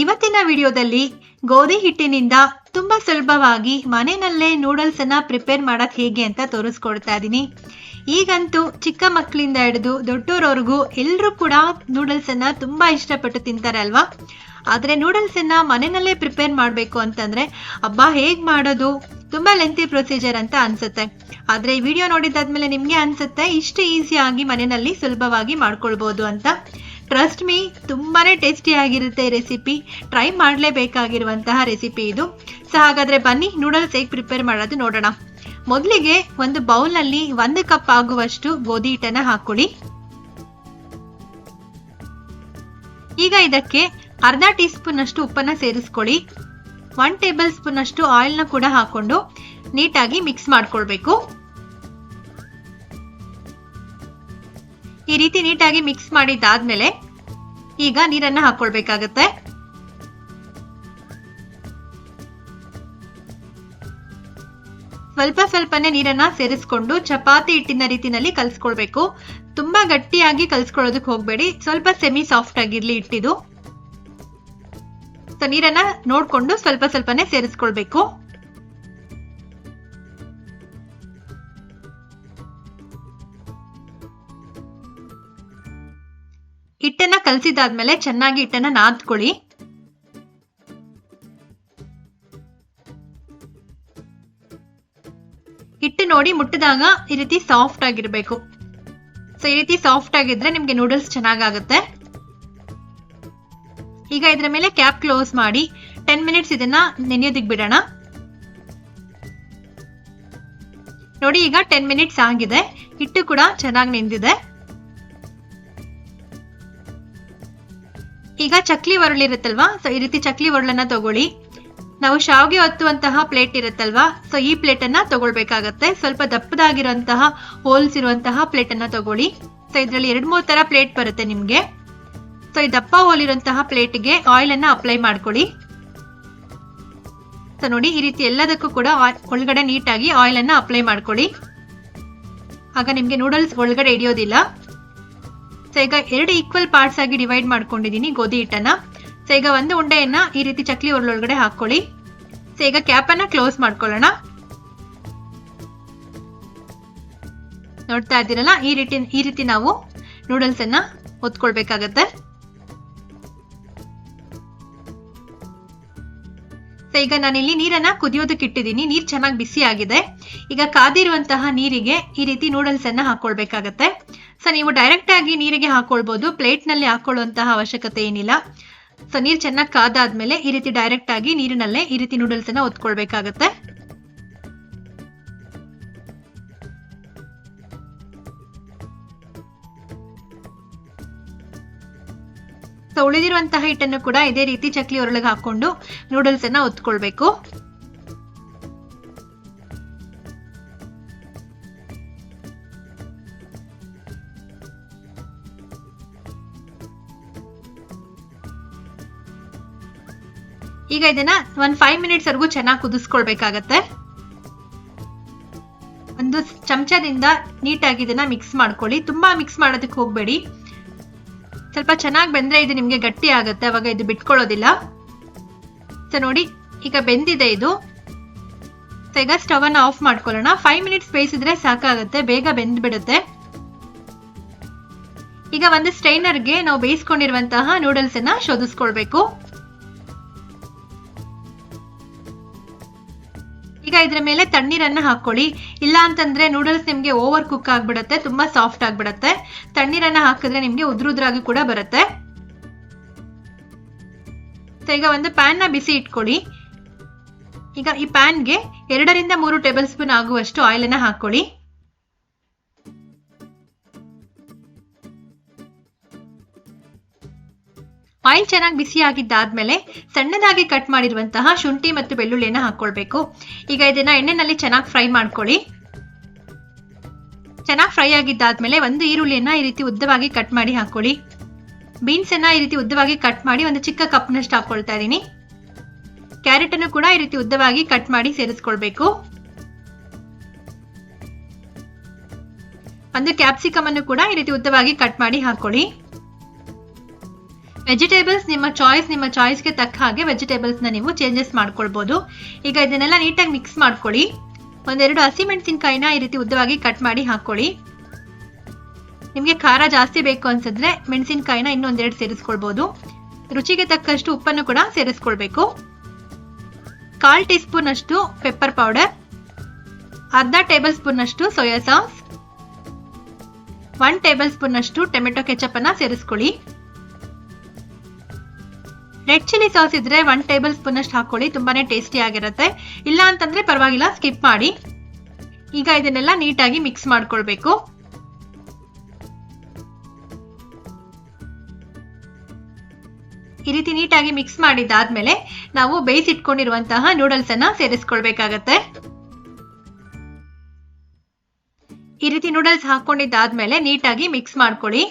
ಇವತ್ತಿನ ವಿಡಿಯೋದಲ್ಲಿ ಗೋಧಿ ಹಿಟ್ಟಿನಿಂದ ತುಂಬಾ ಸುಲಭವಾಗಿ ಮನೆಯಲ್ಲೇ ನೂಡಲ್ಸ್ ಅನ್ನ ಪ್ರಿಪೇರ್ ಮಾಡೋದು ಹೇಗೆ ಅಂತ ತೋರಿಸ್ಕೊಡ್ತಾ ಇದ್ದೀನಿ. ಈಗಂತೂ ಚಿಕ್ಕ ಮಕ್ಕಳಿಂದ ಹಿಡಿದು ದೊಡ್ಡೋರವರೆಗೂ ಎಲ್ಲರೂ ಕೂಡ ನೂಡಲ್ಸ್ ಅನ್ನ ತುಂಬಾ ಇಷ್ಟಪಟ್ಟು ತಿಂತಾರೆ ಅಲ್ವಾ. ಆದ್ರೆ ನೂಡಲ್ಸ್ ಅನ್ನ ಮನೆಯಲ್ಲೇ ಪ್ರಿಪೇರ್ ಮಾಡಬೇಕು ಅಂತಂದ್ರೆ ಅಬ್ಬಾ ಹೇಗ್ ಮಾಡೋದು, ತುಂಬಾ ಲೆಂತಿ ಪ್ರೊಸೀಜರ್ ಅಂತ ಅನ್ಸುತ್ತೆ. ಆದ್ರೆ ಈ ವಿಡಿಯೋ ನೋಡಿದಾದ್ಮೇಲೆ ನಿಮ್ಗೆ ಅನ್ಸುತ್ತೆ ಇಷ್ಟು ಈಸಿಯಾಗಿ ಮನೆಯಲ್ಲಿ ಸುಲಭವಾಗಿ ಮಾಡ್ಕೊಳ್ಬಹುದು ಅಂತ. ಟ್ರಸ್ಟ್ ಮೀ, ತುಂಬಾನೇ ಟೇಸ್ಟಿ ಆಗಿರುತ್ತೆ ಈ ರೆಸಿಪಿ. ಟ್ರೈ ಮಾಡಲೇಬೇಕಾಗಿರುವಂತಹ ರೆಸಿಪಿ ಇದು. ಸೊ ಹಾಗಾದ್ರೆ ಬನ್ನಿ ನೂಡಲ್ಸ್ ಹೇಗೆ ಪ್ರಿಪೇರ್ ಮಾಡೋದು ನೋಡೋಣ. ಮೊದಲಿಗೆ ಒಂದು ಬೌಲ್ನಲ್ಲಿ 1 ಕಪ್ ಆಗುವಷ್ಟು ಗೋಧಿ ಹಿಟ್ಟನ್ನ ಹಾಕೊಳ್ಳಿ. ಈಗ ಇದಕ್ಕೆ ಅರ್ಧ ಟೀ ಸ್ಪೂನ್ ಅಷ್ಟು ಉಪ್ಪನ್ನ ಸೇರಿಸ್ಕೊಳ್ಳಿ. 1 ಟೇಬಲ್ ಸ್ಪೂನ್ ಅಷ್ಟು ಆಯಿಲ್ ನ ಕೂಡ ಹಾಕೊಂಡು ನೀಟಾಗಿ ಮಿಕ್ಸ್ ಮಾಡ್ಕೊಳ್ಬೇಕು. ಈ ರೀತಿ ನೀಟಾಗಿ ಮಿಕ್ಸ್ ಮಾಡಿದಾದ್ಮೇಲೆ ಈಗ ನೀರನ್ನ ಹಾಕೊಳ್ಬೇಕಾಗತ್ತೆ. ಸ್ವಲ್ಪ ಸ್ವಲ್ಪನೇ ನೀರನ್ನ ಸೇರಿಸ್ಕೊಂಡು ಚಪಾತಿ ಹಿಟ್ಟಿನ ರೀತಿನಲ್ಲಿ ಕಲ್ಸ್ಕೊಳ್ಬೇಕು. ತುಂಬಾ ಗಟ್ಟಿಯಾಗಿ ಕಲ್ಸ್ಕೊಳ್ಳೋದಕ್ಕೆ ಹೋಗ್ಬೇಡಿ, ಸ್ವಲ್ಪ ಸೆಮಿ ಸಾಫ್ಟ್ ಆಗಿರ್ಲಿ ಹಿಟ್ಟಿದು. ಸೊ ನೀರನ್ನ ನೋಡ್ಕೊಂಡು ಸ್ವಲ್ಪ ಸ್ವಲ್ಪನೇ ಸೇರಿಸ್ಕೊಳ್ಬೇಕು. ಹಿಟ್ಟನ್ನ ಕಲಸಿದಾದ್ಮೇಲೆ ಚೆನ್ನಾಗಿ ಹಿಟ್ಟನ್ನ ನಾದ್ಕೊಳ್ಳಿ. ಹಿಟ್ಟು ನೋಡಿ ಮುಟ್ಟಿದಾಗ ಈ ರೀತಿ ಸಾಫ್ಟ್ ಆಗಿರ್ಬೇಕು. ಸೊ ಈ ರೀತಿ ಸಾಫ್ಟ್ ಆಗಿದ್ರೆ ನಿಮ್ಗೆ ನೂಡಲ್ಸ್ ಚೆನ್ನಾಗಾಗುತ್ತೆ. ಈಗ ಇದ್ರ ಮೇಲೆ ಕ್ಯಾಪ್ ಕ್ಲೋಸ್ ಮಾಡಿ 10 ಮಿನಿಟ್ಸ್ ಇದನ್ನ ನೆನೆಯೋದಿಕ್ ಬಿಡೋಣ. ನೋಡಿ ಈಗ 10 ಮಿನಿಟ್ಸ್ ಆಗಿದೆ, ಹಿಟ್ಟು ಕೂಡ ಚೆನ್ನಾಗಿ ನೆಂದಿದೆ. ಈಗ ಚಕ್ಲಿ ಒರಳಿರುತ್ತಲ್ವಾ, ಸೊ ಈ ರೀತಿ ಚಕ್ಲಿ ಒರಳನ್ನ ತಗೊಳ್ಳಿ. ನಾವು ಶಾವಿಗೆ ಹೊತ್ತುವಂತಹ ಪ್ಲೇಟ್ ಇರುತ್ತಲ್ವಾ, ಸೊ ಈ ಪ್ಲೇಟ್ ಅನ್ನ ತಗೊಳ್ಬೇಕಾಗತ್ತೆ. ಸ್ವಲ್ಪ ದಪ್ಪದಾಗಿರುವಂತಹ ಹೋಲ್ಸ್ ಇರುವಂತಹ ಪ್ಲೇಟ್ ಅನ್ನ ತಗೊಳ್ಳಿ. ಸೊ ಇದ್ರಲ್ಲಿ 2-3 ತರ ಪ್ಲೇಟ್ ಬರುತ್ತೆ ನಿಮ್ಗೆ. ಸೊ ಈ ದಪ್ಪ ಹೋಲ್ ಇರುವಂತಹ ಪ್ಲೇಟ್ಗೆ ಆಯಿಲ್ ಅನ್ನ ಅಪ್ಲೈ ಮಾಡ್ಕೊಳ್ಳಿ. ಸೊ ನೋಡಿ ಈ ರೀತಿ ಎಲ್ಲದಕ್ಕೂ ಕೂಡ ಒಳಗಡೆ ನೀಟಾಗಿ ಆಯಿಲ್ ಅನ್ನ ಅಪ್ಲೈ ಮಾಡ್ಕೊಳ್ಳಿ. ಆಗ ನಿಮ್ಗೆ ನೂಡಲ್ಸ್ ಒಳಗಡೆ ಹಿಡಿಯೋದಿಲ್ಲ. ಸೊ ಈಗ 2 ಈಕ್ವಲ್ ಪಾರ್ಟ್ಸ್ ಆಗಿ ಡಿವೈಡ್ ಮಾಡ್ಕೊಂಡಿದೀನಿ ಗೋಧಿ ಹಿಟ್ಟನ್ನ. ಸೊ ಈಗ ಒಂದು ಉಂಡೆಯನ್ನ ಈ ರೀತಿ ಚಕ್ಲಿ ಒಳಗಡೆ ಹಾಕೊಳ್ಳಿ. ಸೊ ಈಗ ಕ್ಯಾಪ್ ಅನ್ನ ಕ್ಲೋಸ್ ಮಾಡ್ಕೊಳ್ಳೋಣ. ನೋಡ್ತಾ ಇದ್ದೀರಲ್ಲ, ಈ ರೀತಿ ನಾವು ನೂಡಲ್ಸ್ ಅನ್ನ ಒತ್ಕೊಳ್ಬೇಕಾಗತ್ತೆ. ಸೊ ಈಗ ನಾನಿಲ್ಲಿ ನೀರನ್ನ ಕುದಿಯೋದಕ್ಕೆ ಇಟ್ಟಿದ್ದೀನಿ. ನೀರ್ ಚೆನ್ನಾಗಿ ಬಿಸಿ ಆಗಿದೆ. ಈಗ ಕಾದಿರುವಂತಹ ನೀರಿಗೆ ಈ ರೀತಿ ನೂಡಲ್ಸ್ ಅನ್ನ ಹಾಕೊಳ್ಬೇಕಾಗತ್ತೆ. ಸೊ ನೀವು ಡೈರೆಕ್ಟ್ ಆಗಿ ನೀರಿಗೆ ಹಾಕೊಳ್ಬಹುದು, ಪ್ಲೇಟ್ ನಲ್ಲಿ ಹಾಕೊಳ್ಳುವಂತಹ ಅವಶ್ಯಕತೆ ಏನಿಲ್ಲ. ಸೊ ನೀರ್ ಚೆನ್ನಾಗಿ ಕಾದಾದ್ಮೇಲೆ ಈ ರೀತಿ ಡೈರೆಕ್ಟ್ ಆಗಿ ನೀರಿನಲ್ಲೇ ಈ ರೀತಿ ನೂಡಲ್ಸ್ ಅನ್ನ ಒತ್ಕೊಳ್ಬೇಕಾಗತ್ತೆ. ಸೊ ಉಳಿದಿರುವಂತಹ ಹಿಟ್ಟನ್ನು ಕೂಡ ಇದೇ ರೀತಿ ಚಕ್ಲಿ ಒರಳಿಗೆ ಹಾಕೊಂಡು ನೂಡಲ್ಸ್ ಅನ್ನ ಒತ್ಕೊಳ್ಬೇಕು. ಈಗ ಇದನ್ನ 5 ಮಿನಿಟ್ಸ್ ವರೆಗೂ ಚೆನ್ನಾಗಿ ಕುದಿಸ್ಕೊಳ್ಬೇಕಾಗತ್ತೆ. ಒಂದು ಚಮಚದಿಂದ ನೀಟಾಗಿ ಇದನ್ನ ಮಿಕ್ಸ್ ಮಾಡ್ಕೊಳ್ಳಿ. ತುಂಬಾ ಮಿಕ್ಸ್ ಮಾಡೋದಕ್ಕೆ ಹೋಗ್ಬೇಡಿ. ಸ್ವಲ್ಪ ಚೆನ್ನಾಗಿ ಬೆಂದ್ರೆ ಇದು ನಿಮ್ಗೆ ಗಟ್ಟಿ ಆಗುತ್ತೆ, ಅವಾಗ ಇದು ಬಿಟ್ಕೊಳ್ಳೋದಿಲ್ಲ. ಸೊ ನೋಡಿ ಈಗ ಬೆಂದಿದೆ ಇದು. ಸೊ ಈಗ ಸ್ಟವ್ ಅನ್ನ ಆಫ್ ಮಾಡ್ಕೊಳ್ಳೋಣ. 5 ಮಿನಿಟ್ಸ್ ಬೇಯಿಸಿದ್ರೆ ಸಾಕಾಗುತ್ತೆ, ಬೇಗ ಬೆಂದ್ಬಿಡುತ್ತೆ. ಈಗ ಒಂದು ಸ್ಟ್ರೈನರ್ಗೆ ನಾವು ಬೇಯಿಸ್ಕೊಂಡಿರುವಂತಹ ನೂಡಲ್ಸ್ ಅನ್ನ ಶೋಧಿಸ್ಕೊಳ್ಬೇಕು. ಈಗ ಇದ್ರ ಮೇಲೆ ತಣ್ಣೀರನ್ನ ಹಾಕೊಳ್ಳಿ. ಇಲ್ಲ ಅಂತಂದ್ರೆ ನೂಡಲ್ಸ್ ನಿಮ್ಗೆ ಓವರ್ ಕುಕ್ ಆಗ್ಬಿಡತ್ತೆ, ತುಂಬಾ ಸಾಫ್ಟ್ ಆಗ್ಬಿಡತ್ತೆ. ತಣ್ಣೀರನ್ನ ಹಾಕಿದ್ರೆ ನಿಮ್ಗೆ ಉದ್ರುದ್ರಾಗಿ ಕೂಡ ಬರುತ್ತೆ. ಈಗ ಒಂದು ಪ್ಯಾನ್ ನ ಬಿಸಿ ಇಟ್ಕೊಳ್ಳಿ. ಈಗ ಈ ಪ್ಯಾನ್ಗೆ 2 ರಿಂದ 3 ಟೇಬಲ್ ಸ್ಪೂನ್ ಆಗುವಷ್ಟು ಆಯಿಲ್ ಅನ್ನ ಹಾಕೊಳ್ಳಿ. ಆಯಿಲ್ ಚೆನ್ನಾಗಿ ಬಿಸಿ ಆಗಿದ್ದಾದ್ಮೇಲೆ ಸಣ್ಣದಾಗಿ ಕಟ್ ಮಾಡಿರುವಂತಹ ಶುಂಠಿ ಮತ್ತು ಬೆಳ್ಳುಳ್ಳಿಯನ್ನ ಹಾಕೊಳ್ಬೇಕು. ಈಗ ಇದನ್ನ ಎಣ್ಣೆನಲ್ಲಿ ಚೆನ್ನಾಗಿ ಫ್ರೈ ಮಾಡ್ಕೊಳ್ಳಿ. ಚೆನ್ನಾಗಿ ಫ್ರೈ ಆಗಿದ್ದಾದ್ಮೇಲೆ ಒಂದು ಈರುಳ್ಳಿಯನ್ನ ಈ ರೀತಿ ಉದ್ದವಾಗಿ ಕಟ್ ಮಾಡಿ ಹಾಕೊಳ್ಳಿ. ಬೀನ್ಸ್ ಅನ್ನ ಈ ರೀತಿ ಉದ್ದವಾಗಿ ಕಟ್ ಮಾಡಿ ಒಂದು ಚಿಕ್ಕ ಕಪ್ನಷ್ಟು ಹಾಕೊಳ್ತಾ ಇದೀನಿ. ಕ್ಯಾರೆಟ್ ಅನ್ನು ಕೂಡ ಈ ರೀತಿ ಉದ್ದವಾಗಿ ಕಟ್ ಮಾಡಿ ಸೇರಿಸ್ಕೊಳ್ಬೇಕು. ಒಂದು ಕ್ಯಾಪ್ಸಿಕಮ್ ಅನ್ನು ಕೂಡ ಈ ರೀತಿ ಉದ್ದವಾಗಿ ಕಟ್ ಮಾಡಿ ಹಾಕೊಳ್ಳಿ. ವೆಜಿಟೇಬಲ್ಸ್ ನಿಮ್ಮ ಚಾಯ್ಸ್ಗೆ ತಕ್ಕ ಹಾಗೆ ವೆಜಿಟೇಬಲ್ಸ್ನ ನೀವು ಚೇಂಜಸ್ ಮಾಡ್ಕೊಳ್ಬೋದು. ಈಗ ಇದನ್ನೆಲ್ಲ ನೀಟಾಗಿ ಮಿಕ್ಸ್ ಮಾಡ್ಕೊಳ್ಳಿ. ಒಂದೆರಡು ಹಸಿಮೆಣಸಿನಕಾಯಿನ ಈ ರೀತಿ ಉದ್ದವಾಗಿ ಕಟ್ ಮಾಡಿ ಹಾಕೊಳ್ಳಿ. ನಿಮಗೆ ಖಾರ ಜಾಸ್ತಿ ಬೇಕು ಅನ್ಸಿದ್ರೆ ಮೆಣಸಿನಕಾಯಿನ ಇನ್ನೊಂದೆರಡು ಸೇರಿಸ್ಕೊಳ್ಬೋದು. ರುಚಿಗೆ ತಕ್ಕಷ್ಟು ಉಪ್ಪನ್ನು ಕೂಡ ಸೇರಿಸ್ಕೊಳ್ಬೇಕು. 1/4 ಟೀ ಸ್ಪೂನ್ ಅಷ್ಟು ಪೆಪ್ಪರ್ ಪೌಡರ್, ಅರ್ಧ ಟೇಬಲ್ ಸ್ಪೂನ್ ಅಷ್ಟು ಸೋಯಾ ಸಾಸ್, 1 ಟೇಬಲ್ ಸ್ಪೂನ್ ಅಷ್ಟು ಟೊಮೆಟೊ ಕೆಚಪ್ ಅನ್ನ ಸೇರಿಸ್ಕೊಳ್ಳಿ. ರೆಡ್ ಚಿಲ್ಲಿ ಸಾಸ್ ಇದ್ರೆ 1 ಟೇಬಲ್ ಸ್ಪೂನ್ ಅಷ್ಟು ಹಾಕೊಳ್ಳಿ, ತುಂಬಾನೇ ಟೇಸ್ಟಿ ಆಗಿರುತ್ತೆ. ಇಲ್ಲ ಅಂತಂದ್ರೆ ಪರವಾಗಿಲ್ಲ, ಸ್ಕಿಪ್ ಮಾಡಿ. ಈಗ ಇದನ್ನೆಲ್ಲ ನೀಟಾಗಿ ಮಿಕ್ಸ್ ಮಾಡ್ಕೊಳ್ಬೇಕು. ಈ ರೀತಿ ನೀಟಾಗಿ ಮಿಕ್ಸ್ ಮಾಡಿದ್ದಾದ್ಮೇಲೆ ನಾವು ಬೇಯಿಸಿಟ್ಕೊಂಡಿರುವಂತಹ ನೂಡಲ್ಸ್ ಅನ್ನ ಸೇರಿಸ್ಕೊಳ್ಬೇಕಾಗತ್ತೆ. ಈ ರೀತಿ ನೂಡಲ್ಸ್ ಹಾಕೊಂಡಿದ್ದಾದ್ಮೇಲೆ ನೀಟಾಗಿ ಮಿಕ್ಸ್ ಮಾಡ್ಕೊಳ್ಳಿ.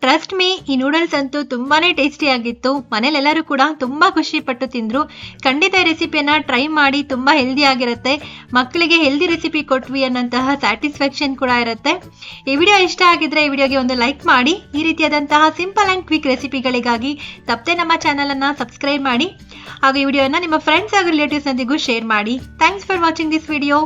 ಟ್ರಸ್ಟ್ ಮೀ, ಈ ನೂಡಲ್ಸ್ ಅಂತೂ ತುಂಬಾನೇ ಟೇಸ್ಟಿ ಆಗಿತ್ತು. ಮನೇಲೆಲ್ಲರೂ ಕೂಡ ತುಂಬಾ ಖುಷಿ ಪಟ್ಟು ತಿಂದ್ರು. ಖಂಡಿತ ಈ ರೆಸಿಪಿಯನ್ನ ಟ್ರೈ ಮಾಡಿ, ತುಂಬಾ ಹೆಲ್ದಿ ಆಗಿರುತ್ತೆ. ಮಕ್ಕಳಿಗೆ ಹೆಲ್ದಿ ರೆಸಿಪಿ ಕೊಟ್ವಿ ಅನ್ನೋಂತಹ ಸ್ಯಾಟಿಸ್ಫ್ಯಾಕ್ಷನ್ ಕೂಡ ಇರುತ್ತೆ. ಈ ವಿಡಿಯೋ ಇಷ್ಟ ಆಗಿದ್ರೆ ಈ ವಿಡಿಯೋಗೆ ಒಂದು ಲೈಕ್ ಮಾಡಿ. ಈ ರೀತಿಯಾದಂತಹ ಸಿಂಪಲ್ ಅಂಡ್ ಕ್ವಿಕ್ ರೆಸಿಪಿಗಳಿಗಾಗಿ ತಪ್ಪದೆ ನಮ್ಮ ಚಾನಲ್ ಅನ್ನ ಸಬ್ಸ್ಕ್ರೈಬ್ ಮಾಡಿ. ಹಾಗೂ ಈ ವಿಡಿಯೋನ ನಿಮ್ಮ ಫ್ರೆಂಡ್ಸ್ ಹಾಗೂ ರಿಲೇಟಿವ್ಸ್ ನೊಂದಿಗೂ ಶೇರ್ ಮಾಡಿ. Thanks for watching this video.